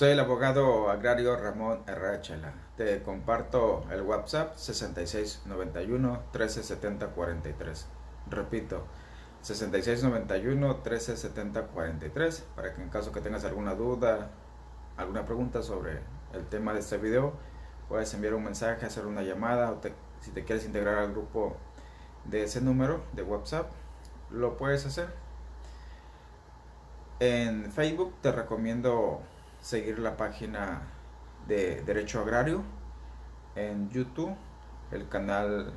Soy el abogado agrario Ramón Herrera Chela. Te comparto el WhatsApp 6691 1370 43. Repito, 6691 1370 43 para que en caso que tengas alguna duda, alguna pregunta sobre el tema de este video, puedes enviar un mensaje, hacer una llamada o si te quieres integrar al grupo de ese número de WhatsApp, lo puedes hacer. En Facebook te recomiendo seguir la página de Derecho Agrario. En YouTube, el canal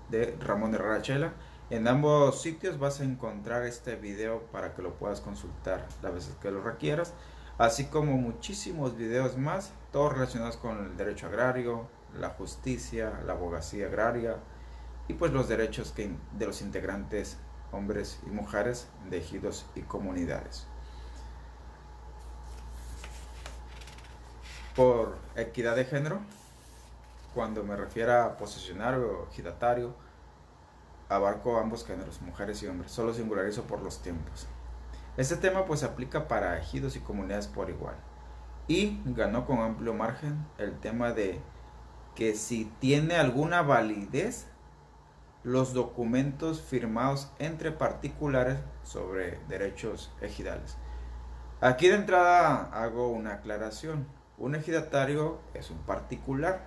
de Ramón Herrera Chela. En ambos sitios vas a encontrar este video para que lo puedas consultar las veces que lo requieras, así como muchísimos videos más, todos relacionados con el derecho agrario, la justicia, la abogacía agraria y pues los derechos de los integrantes, hombres y mujeres de ejidos y comunidades. Por equidad de género, cuando me refiero a posesionario o ejidatario, abarco ambos géneros, mujeres y hombres, solo singularizo por los tiempos. Este tema pues aplica para ejidos y comunidades por igual. Y ganó con amplio margen el tema de que si tiene alguna validez los documentos firmados entre particulares sobre derechos ejidales. Aquí de entrada hago una aclaración. Un ejidatario es un particular.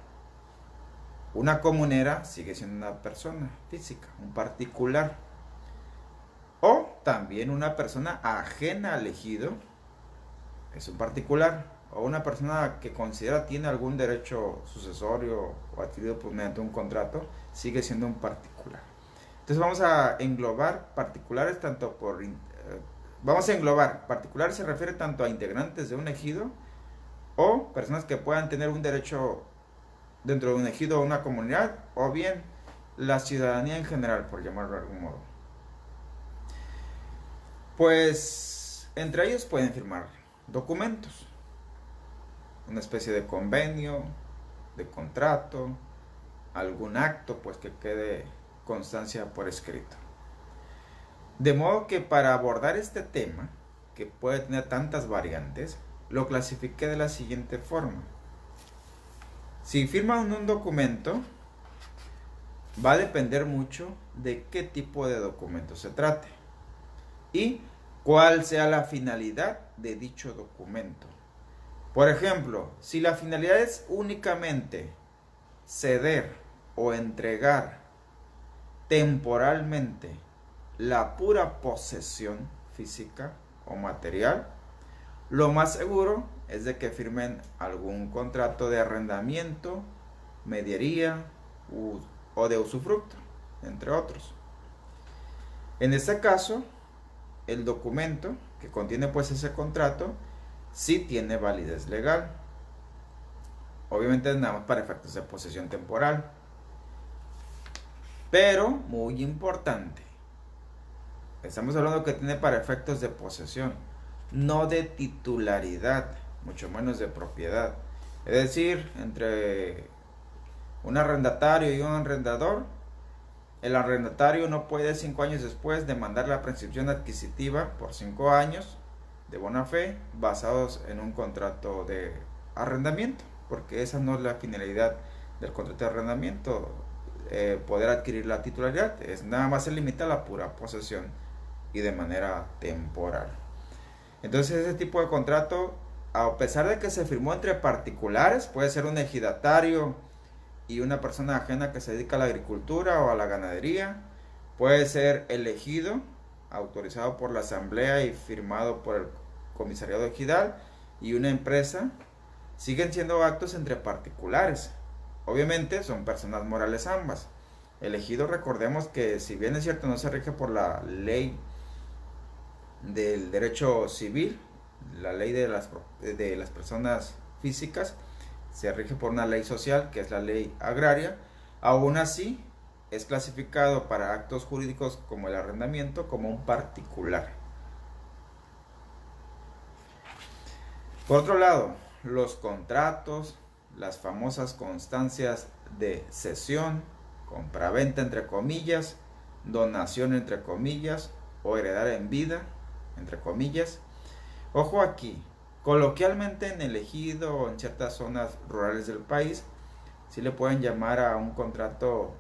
Una comunera sigue siendo una persona física, un particular. O también una persona ajena al ejido es un particular. O una persona que considera tiene algún derecho sucesorio o adquirido mediante un contrato sigue siendo un particular. Entonces vamos a englobar particulares tanto por... vamos a englobar particulares, se refiere tanto a integrantes de un ejido o personas que puedan tener un derecho dentro de un ejido o una comunidad, o bien la ciudadanía en general, por llamarlo de algún modo. Pues entre ellos pueden firmar documentos, una especie de convenio, de contrato, algún acto pues que quede constancia por escrito. De modo que para abordar este tema, que puede tener tantas variantes, lo clasifiqué de la siguiente forma. Si firman un documento, va a depender mucho de qué tipo de documento se trate y cuál sea la finalidad de dicho documento. Por ejemplo, si la finalidad es únicamente ceder o entregar temporalmente la pura posesión física o material, lo más seguro es de que firmen algún contrato de arrendamiento, mediería o de usufructo, entre otros. En este caso, el documento que contiene pues ese contrato sí tiene validez legal. Obviamente nada más para efectos de posesión temporal. Pero, muy importante, estamos hablando que tiene para efectos de posesión, no de titularidad, mucho menos de propiedad. Es decir, entre un arrendatario y un arrendador, el arrendatario no puede 5 años después demandar la prescripción adquisitiva por 5 años de buena fe basados en un contrato de arrendamiento, porque esa no es la finalidad del contrato de arrendamiento, poder adquirir la titularidad, es nada más se limita a la pura posesión y de manera temporal. Entonces ese tipo de contrato, a pesar de que se firmó entre particulares, puede ser un ejidatario y una persona ajena que se dedica a la agricultura o a la ganadería, puede ser elegido, autorizado por la asamblea y firmado por el comisariado ejidal y una empresa, siguen siendo actos entre particulares. Obviamente son personas morales ambas. El ejido, recordemos que si bien es cierto no se rige por la ley del derecho civil, la ley de las personas físicas, se rige por una ley social que es la ley agraria, aún así es clasificado para actos jurídicos como el arrendamiento como un particular. Por otro lado, los contratos, las famosas constancias de cesión, compraventa entre comillas, donación entre comillas o heredar en vida entre comillas. Ojo aquí, Coloquialmente en el ejido o en ciertas zonas rurales del país, sí le pueden llamar a un contrato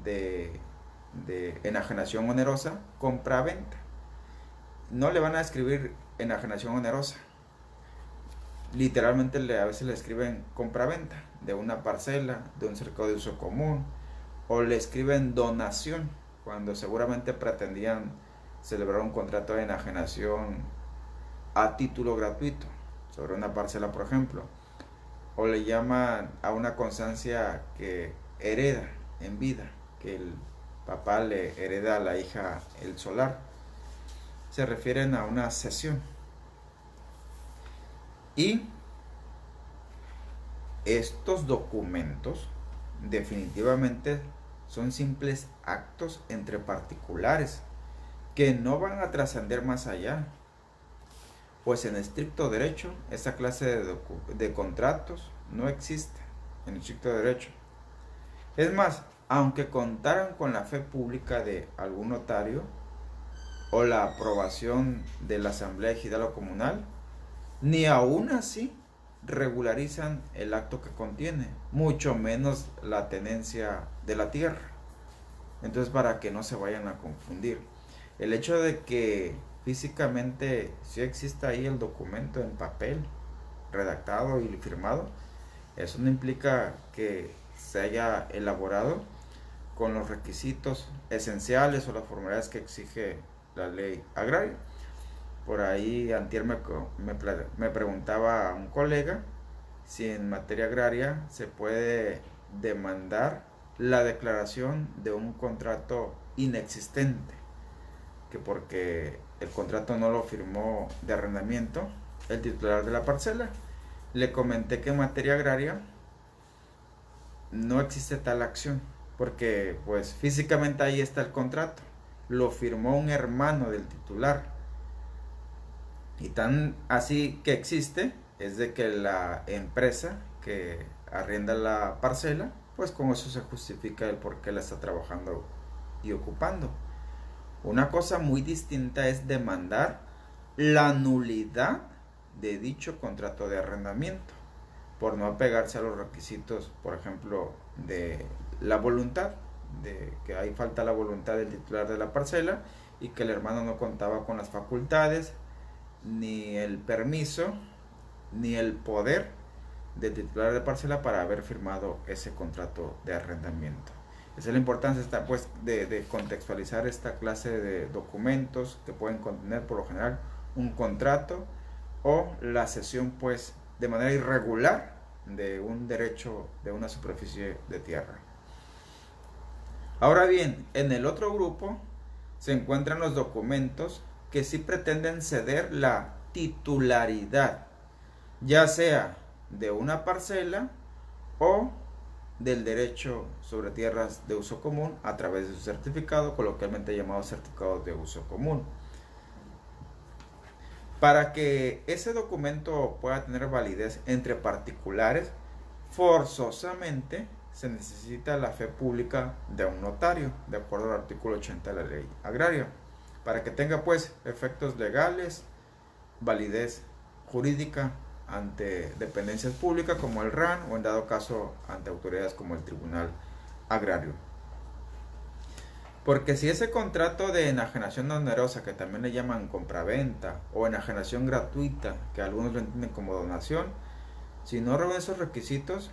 de, de enajenación onerosa compra-venta. No le van a escribir enajenación onerosa. Literalmente a veces le escriben compra-venta de una parcela, de un cercado de uso común, o le escriben donación, cuando seguramente pretendían celebrar un contrato de enajenación a título gratuito sobre una parcela, por ejemplo, o le llaman a una constancia que hereda en vida, que el papá le hereda a la hija el solar. Se refieren a una cesión. Y estos documentos definitivamente son simples actos entre particulares que no van a trascender más allá, pues en estricto derecho esa clase de contratos no existe en estricto derecho. Es más, aunque contaran con la fe pública de algún notario o la aprobación de la asamblea ejidal o comunal, ni aún así regularizan el acto que contiene, mucho menos la tenencia de la tierra. Entonces, para que no se vayan a confundir, el hecho de que físicamente sí exista ahí el documento en papel, redactado y firmado, eso no implica que se haya elaborado con los requisitos esenciales o las formalidades que exige la ley agraria. Por ahí antier me preguntaba a un colega si en materia agraria se puede demandar la declaración de un contrato inexistente, que porque el contrato no lo firmó de arrendamiento el titular de la parcela. Le comenté que en materia agraria no existe tal acción, porque pues físicamente ahí está el contrato, lo firmó un hermano del titular. Y tan así que existe es de que la empresa que arrienda la parcela, pues con eso se justifica el por qué la está trabajando y ocupando. Una cosa muy distinta es demandar la nulidad de dicho contrato de arrendamiento por no apegarse a los requisitos, por ejemplo, de la voluntad, de que ahí falta la voluntad del titular de la parcela y que el hermano no contaba con las facultades, ni el permiso, ni el poder del titular de parcela para haber firmado ese contrato de arrendamiento. Esa es la importancia pues, de contextualizar esta clase de documentos que pueden contener por lo general un contrato o la cesión pues de manera irregular de un derecho de una superficie de tierra. Ahora bien, en el otro grupo se encuentran los documentos que sí pretenden ceder la titularidad, ya sea de una parcela o del derecho sobre tierras de uso común a través de su certificado, coloquialmente llamado certificado de uso común. Para que ese documento pueda tener validez entre particulares, forzosamente se necesita la fe pública de un notario, de acuerdo al artículo 80 de la ley agraria, para que tenga pues efectos legales, validez jurídica ante dependencias públicas como el RAN o en dado caso ante autoridades como el Tribunal Agrario. Porque si ese contrato de enajenación onerosa, que también le llaman compraventa, o enajenación gratuita, que algunos lo entienden como donación, si no reúne esos requisitos,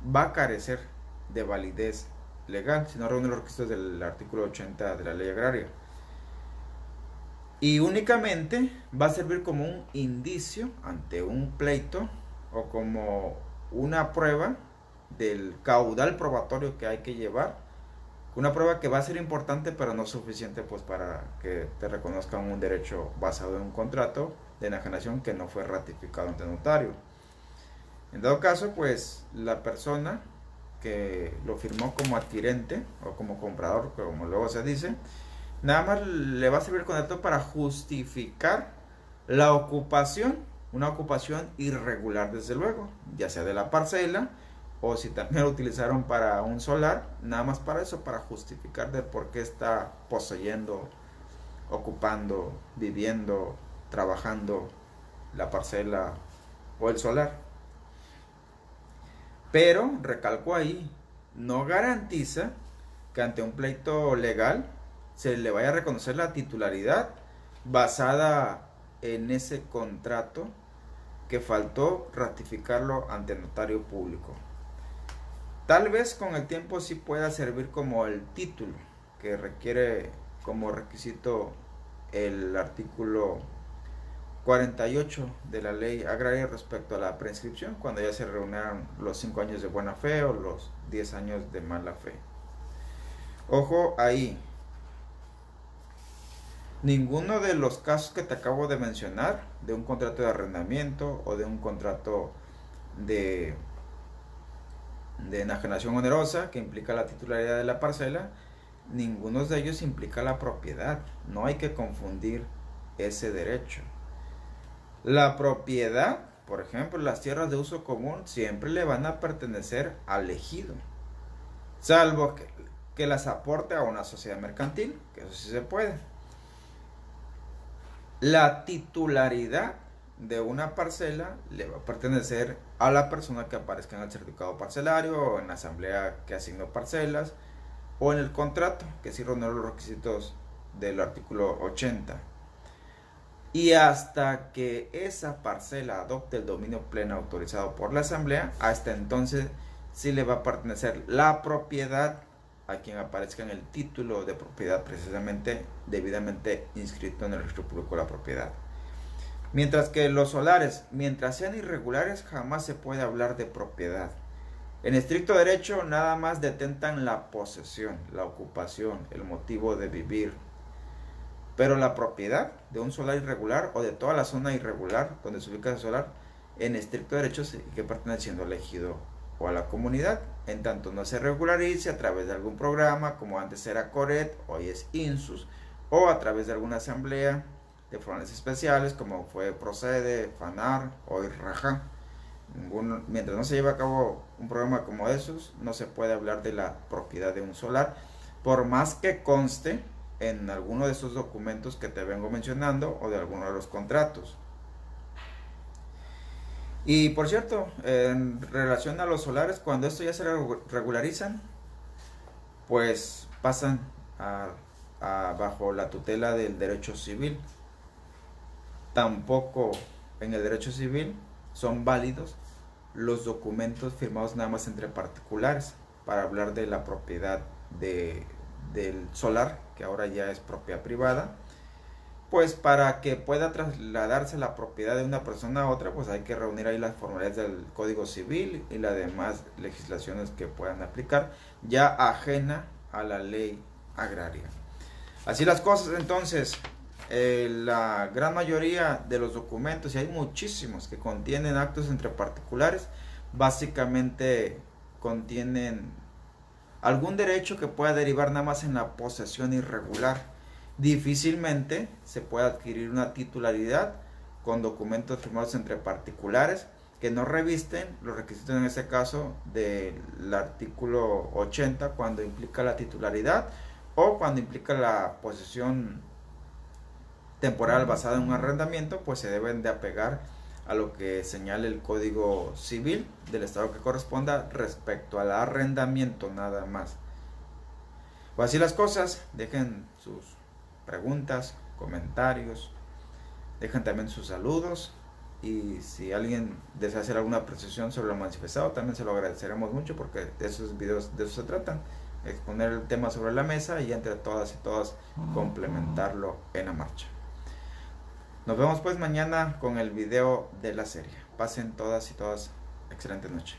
va a carecer de validez legal, si no reúne los requisitos del artículo 80 de la ley agraria. Y únicamente va a servir como un indicio ante un pleito o como una prueba del caudal probatorio que hay que llevar. Una prueba que va a ser importante pero no suficiente pues para que te reconozcan un derecho basado en un contrato de enajenación que no fue ratificado ante notario. En dado caso pues la persona que lo firmó como adquirente o como comprador, como luego se dice, nada más le va a servir con esto para justificar la ocupación, una ocupación irregular desde luego, ya sea de la parcela o si también lo utilizaron para un solar, nada más para eso, para justificar de por qué está poseyendo, ocupando, viviendo, trabajando la parcela o el solar. Pero, recalco ahí, no garantiza que ante un pleito legal se le vaya a reconocer la titularidad basada en ese contrato que faltó ratificarlo ante el notario público. Tal vez con el tiempo sí pueda servir como el título que requiere como requisito el artículo 48 de la ley agraria respecto a la prescripción, cuando ya se reunieran los 5 años de buena fe o los 10 años de mala fe. Ojo ahí, ninguno de los casos que te acabo de mencionar, de un contrato de arrendamiento o de un contrato de enajenación onerosa que implica la titularidad de la parcela, ninguno de ellos implica la propiedad. No hay que confundir ese derecho. La propiedad, por ejemplo, las tierras de uso común siempre le van a pertenecer al ejido, salvo que las aporte a una sociedad mercantil, que eso sí se puede. La titularidad de una parcela le va a pertenecer a la persona que aparezca en el certificado parcelario o en la asamblea que asignó parcelas o en el contrato que sí reúne los requisitos del artículo 80. Y hasta que esa parcela adopte el dominio pleno autorizado por la asamblea, hasta entonces sí le va a pertenecer la propiedad a quien aparezca en el título de propiedad, precisamente debidamente inscrito en el registro público de la propiedad. Mientras que los solares, mientras sean irregulares, jamás se puede hablar de propiedad. En estricto derecho, nada más detentan la posesión, la ocupación, el motivo de vivir. Pero la propiedad de un solar irregular o de toda la zona irregular donde se ubica el solar, en estricto derecho sigue perteneciendo al ejido o a la comunidad, en tanto no se regularice a través de algún programa, como antes era CORET, hoy es INSUS, o a través de alguna asamblea de forales especiales, como fue Procede, FANAR, hoy RAJA. Mientras no se lleve a cabo un programa como esos, no se puede hablar de la propiedad de un solar, por más que conste en alguno de esos documentos que te vengo mencionando o de alguno de los contratos. Y por cierto, en relación a los solares, cuando esto ya se regularizan, pues pasan bajo la tutela del derecho civil. Tampoco en el derecho civil son válidos los documentos firmados nada más entre particulares para hablar de la propiedad del solar, que ahora ya es propiedad privada. Pues para que pueda trasladarse la propiedad de una persona a otra, pues hay que reunir ahí las formalidades del Código Civil y las demás legislaciones que puedan aplicar, ya ajena a la ley agraria. Así las cosas, entonces, la gran mayoría de los documentos, y hay muchísimos que contienen actos entre particulares, básicamente contienen algún derecho que pueda derivar nada más en la posesión irregular. Difícilmente se puede adquirir una titularidad con documentos firmados entre particulares que no revisten los requisitos, en este caso del artículo 80, cuando implica la titularidad o cuando implica la posesión temporal basada en un arrendamiento, pues se deben de apegar a lo que señala el Código Civil del estado que corresponda respecto al arrendamiento nada más. Pues así las cosas, dejen sus preguntas, comentarios, dejen también sus saludos, y si alguien desea hacer alguna apreciación sobre lo manifestado, también se lo agradeceremos mucho, porque esos videos de eso se tratan, exponer el tema sobre la mesa y entre todas y todas complementarlo en la marcha. Nos vemos pues mañana con el video de la serie. Pasen todas y todas excelente noche.